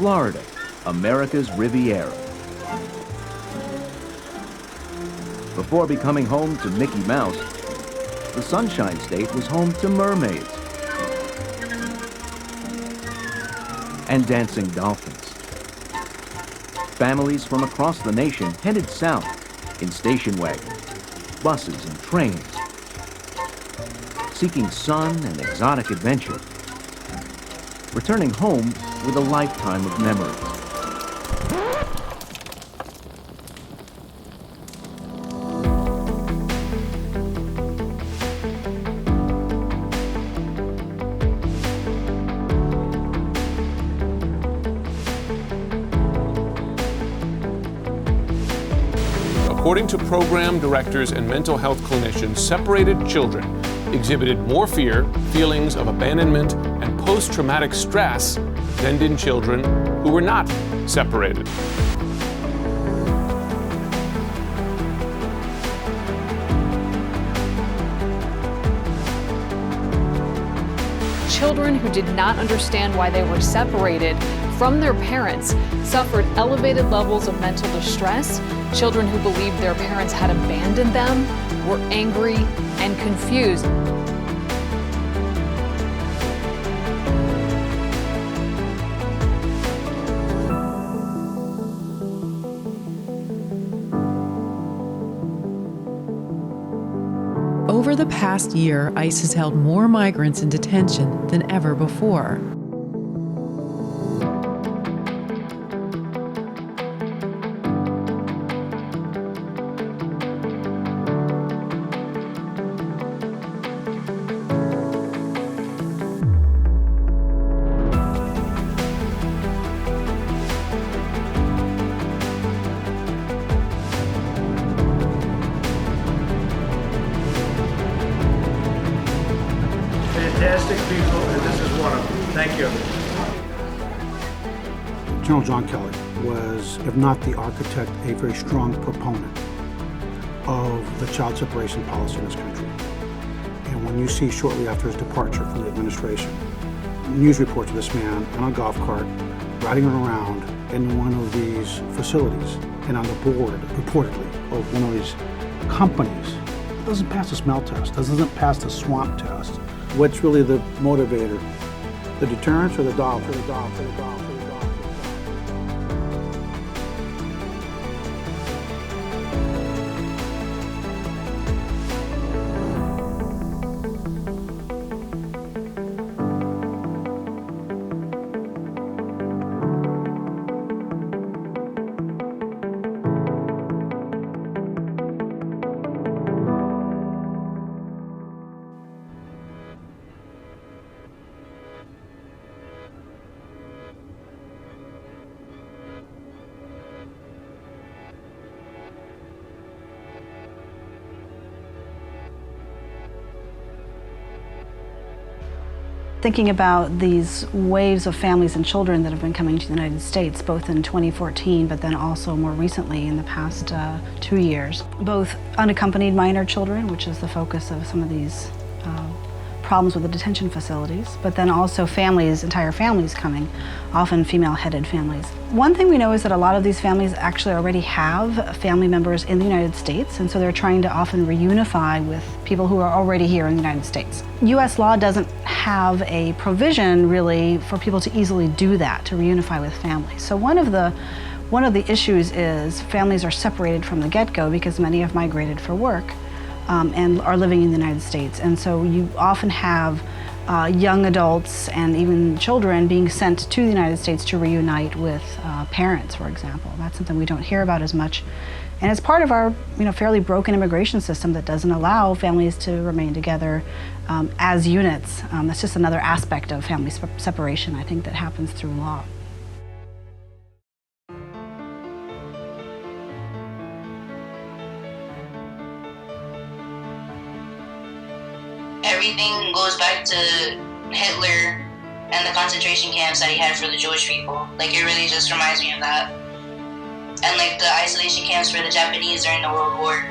Florida, America's Riviera. Before becoming home to Mickey Mouse, the Sunshine State was home to mermaids and dancing dolphins. Families from across the nation headed south in station wagons, buses, and trains, seeking sun and exotic adventure, returning home with a lifetime of memories. According to program directors and mental health clinicians, separated children exhibited more fear, feelings of abandonment, and post-traumatic stress than did children who were not separated. Children who did not understand why they were separated from their parents suffered elevated levels of mental distress. Children who believed their parents had abandoned them were angry and confused. Over the past year, ICE has held more migrants in detention than ever before. Fantastic people, and this is one of them. Thank you. General John Kelly was, if not the architect, a very strong proponent of the child separation policy in this country. And when you see shortly after his departure from the administration, news reports of this man on a golf cart riding around in one of these facilities and on the board, reportedly, of one of these companies, it doesn't pass the smell test, doesn't pass the swamp test. What's really the motivator? The deterrence or the dog? For the dog, for the dog, for the dog, for the dog. Thinking about these waves of families and children that have been coming to the United States, both in 2014, but then also more recently in the past 2 years. Both unaccompanied minor children, which is the focus of some of these problems with the detention facilities, but then also families, entire families coming, often female-headed families. One thing we know is that a lot of these families actually already have family members in the United States, and so they're trying to often reunify with people who are already here in the United States. U.S. law doesn't have a provision really for people to easily do that, to reunify with families. So one of the issues is families are separated from the get-go because many have migrated for work and are living in the United States. And so you often have young adults and even children being sent to the United States to reunite with parents, for example. That's something we don't hear about as much. And it's part of our fairly broken immigration system that doesn't allow families to remain together as units. That's just another aspect of family separation, I think, that happens through law. Everything goes back to Hitler and the concentration camps that he had for the Jewish people. Like, it really just reminds me of that. And like the isolation camps for the Japanese during the World War.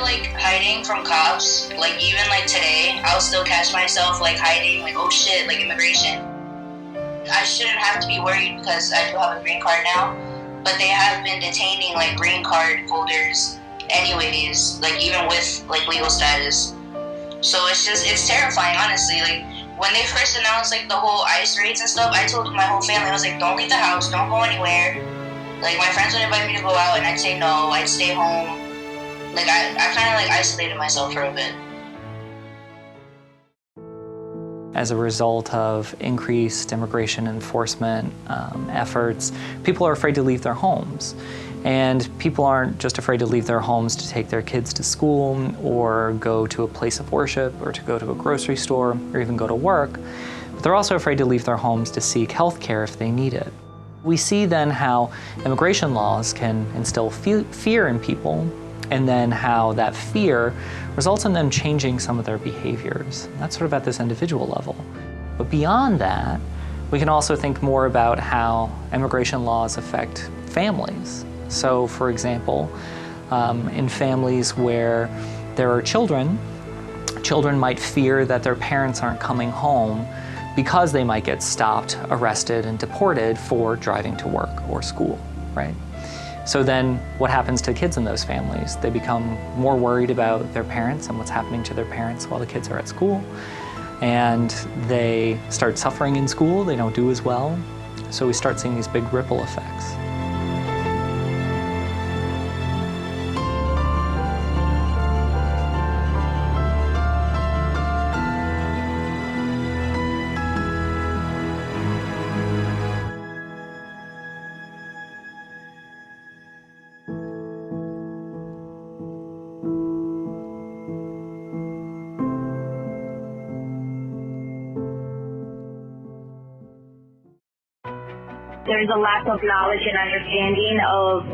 like hiding from cops, like even like today, I'll still catch myself like hiding, like, oh shit, like immigration. I shouldn't have to be worried because I do have a green card now, but they have been detaining like green card holders anyways, like even with like legal status. So it's terrifying, honestly. Like when they first announced like the whole ICE raids and stuff, I told my whole family, I was like, don't leave the house, don't go anywhere. Like my friends would invite me to go out and I'd say no, I'd stay home. Like I kind of like isolated myself for a bit. As a result of increased immigration enforcement efforts, people are afraid to leave their homes. And people aren't just afraid to leave their homes to take their kids to school or go to a place of worship or to go to a grocery store or even go to work, but they're also afraid to leave their homes to seek health care if they need it. We see then how immigration laws can instill fear in people, and then how that fear results in them changing some of their behaviors. That's sort of at this individual level. But beyond that, we can also think more about how immigration laws affect families. So, for example, in families where there are children might fear that their parents aren't coming home because they might get stopped, arrested, and deported for driving to work or school, right? So then what happens to kids in those families? They become more worried about their parents and what's happening to their parents while the kids are at school. And they start suffering in school, they don't do as well. So we start seeing these big ripple effects. There's a lack of knowledge and understanding of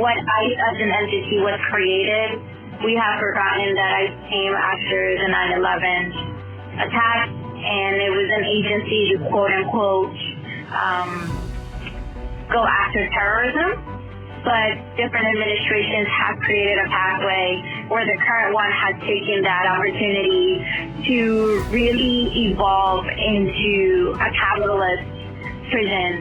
what ICE as an entity was created. We have forgotten that ICE came after the 9/11 attack, and it was an agency to quote unquote go after terrorism. But different administrations have created a pathway where the current one has taken that opportunity to really evolve into a capitalist prison,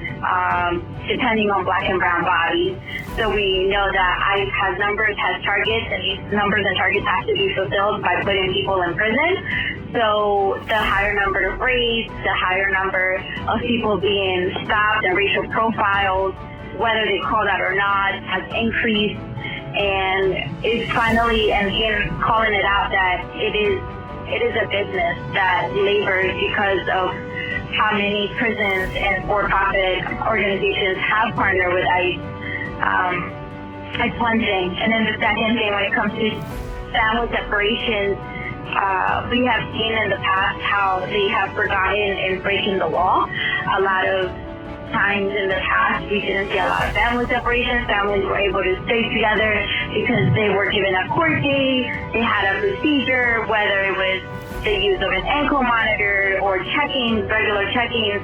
depending on black and brown bodies. So we know that ICE has numbers, has targets, and these numbers and targets have to be fulfilled by putting people in prison. So the higher number of raids, the higher number of people being stopped and racial profiles, whether they call that or not, has increased. And it's finally, and him calling it out, that it is a business that labors because of how many prisons and for-profit organizations have partnered with ICE. It's one thing. And then the second thing, when it comes to family separations, we have seen in the past how they have forgotten in breaking the law. A lot of times in the past, we didn't see a lot of family separations. Families were able to stay together because they were given a court date, they had a procedure, whether it was the use of an ankle monitor or check-ins, regular check-ins.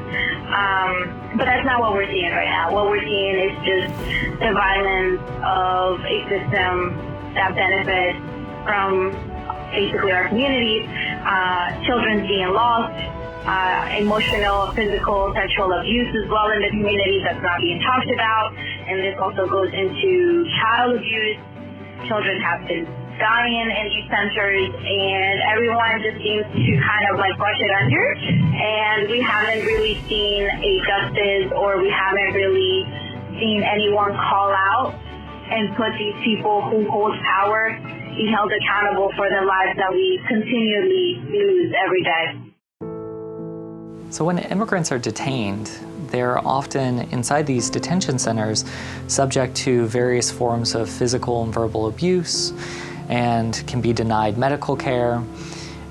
But that's not what we're seeing right now. What we're seeing is just the violence of a system that benefits from basically our communities, children being lost, emotional, physical, sexual abuse as well in the communities that's not being talked about. And this also goes into child abuse. Children have been dying in these centers, and everyone just seems to kind of like brush it under. And we haven't really seen a justice, or we haven't really seen anyone call out and put these people who hold power be held accountable for the lives that we continually lose every day. So when immigrants are detained, they're often inside these detention centers subject to various forms of physical and verbal abuse, and can be denied medical care.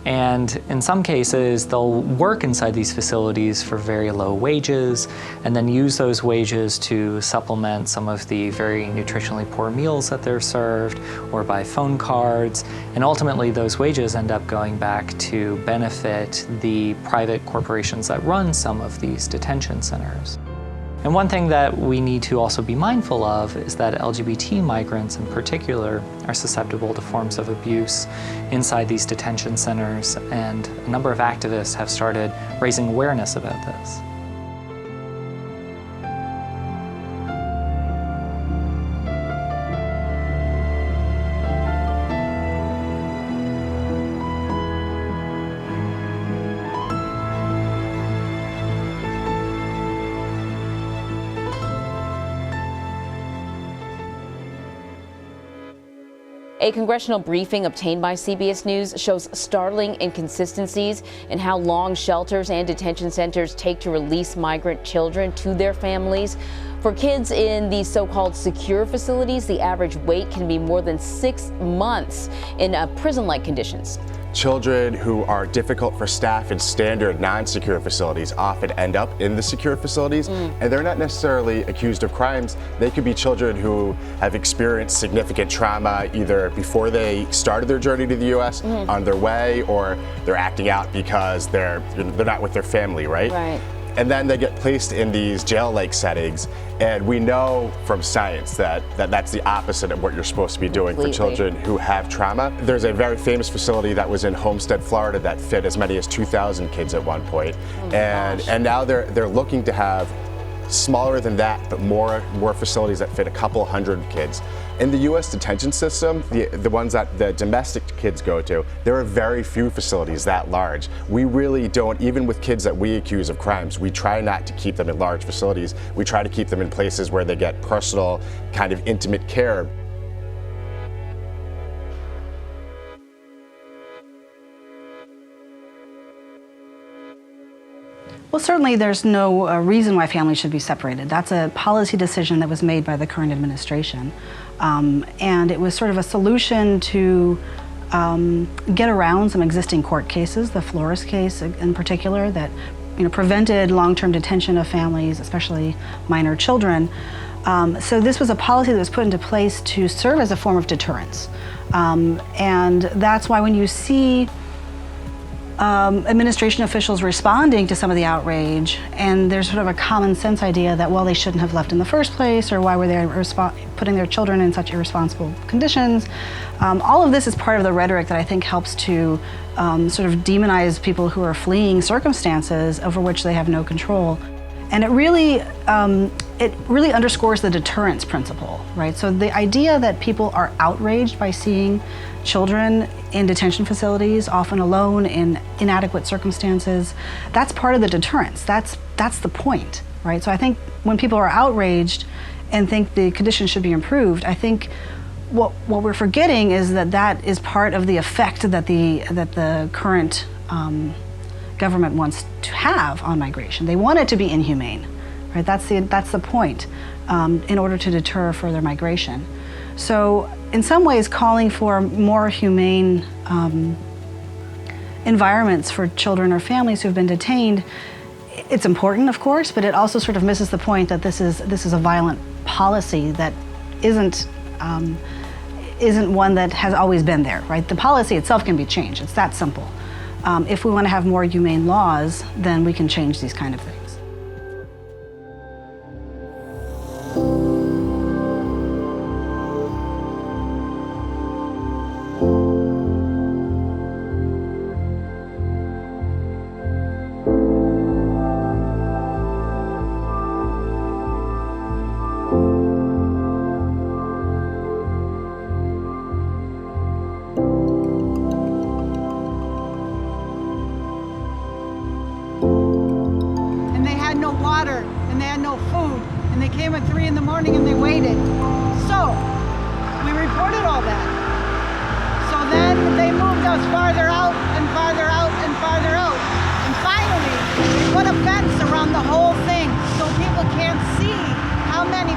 And in some cases, they'll work inside these facilities for very low wages and then use those wages to supplement some of the very nutritionally poor meals that they're served, or buy phone cards. And ultimately, those wages end up going back to benefit the private corporations that run some of these detention centers. And one thing that we need to also be mindful of is that LGBT migrants in particular are susceptible to forms of abuse inside these detention centers, and a number of activists have started raising awareness about this. A congressional briefing obtained by CBS News shows startling inconsistencies in how long shelters and detention centers take to release migrant children to their families. For kids in these so-called secure facilities, the average wait can be more than 6 months in prison-like conditions. Children who are difficult for staff in standard non-secure facilities often end up in the secure facilities, and they're not necessarily accused of crimes. They could be children who have experienced significant trauma either before they started their journey to the U.S., on their way, or they're acting out because they're not with their family, right? Right. And then they get placed in these jail-like settings, and we know from science that that's the opposite of what you're supposed to be doing for children who have trauma. There's a very famous facility that was in Homestead, Florida that fit as many as 2,000 kids at one point. And now they're looking to have smaller than that, but more facilities that fit a couple hundred kids. In the U.S. detention system, the ones that the domestic kids go to, there are very few facilities that large. We really don't, even with kids that we accuse of crimes, we try not to keep them in large facilities. We try to keep them in places where they get personal, kind of intimate care. Well, certainly there's no reason why families should be separated. That's a policy decision that was made by the current administration. And it was sort of a solution to get around some existing court cases, the Flores case in particular, that prevented long-term detention of families, especially minor children. So this was a policy that was put into place to serve as a form of deterrence. And that's why when you see administration officials responding to some of the outrage, and there's sort of a common sense idea that, well, they shouldn't have left in the first place, or why were they putting their children in such irresponsible conditions. All of this is part of the rhetoric that I think helps to sort of demonize people who are fleeing circumstances over which they have no control. And it really underscores the deterrence principle, right? So the idea that people are outraged by seeing children in detention facilities, often alone in inadequate circumstances, that's part of the deterrence. That's the point, right? So I think when people are outraged and think the conditions should be improved, I think what we're forgetting is that is part of the effect that the current government wants to have on migration. They want it to be inhumane, right? That's the point, in order to deter further migration. So in some ways, calling for more humane environments for children or families who've been detained, it's important, of course, but it also sort of misses the point that this is a violent policy that isn't one that has always been there, right? The policy itself can be changed. It's that simple. If we want to have more humane laws, then we can change these kind of things. No water, and they had no food, and they came at 3 in the morning and they waited. So we reported all that. So then they moved us farther out and farther out and farther out. And finally, we put a fence around the whole thing so people can't see how many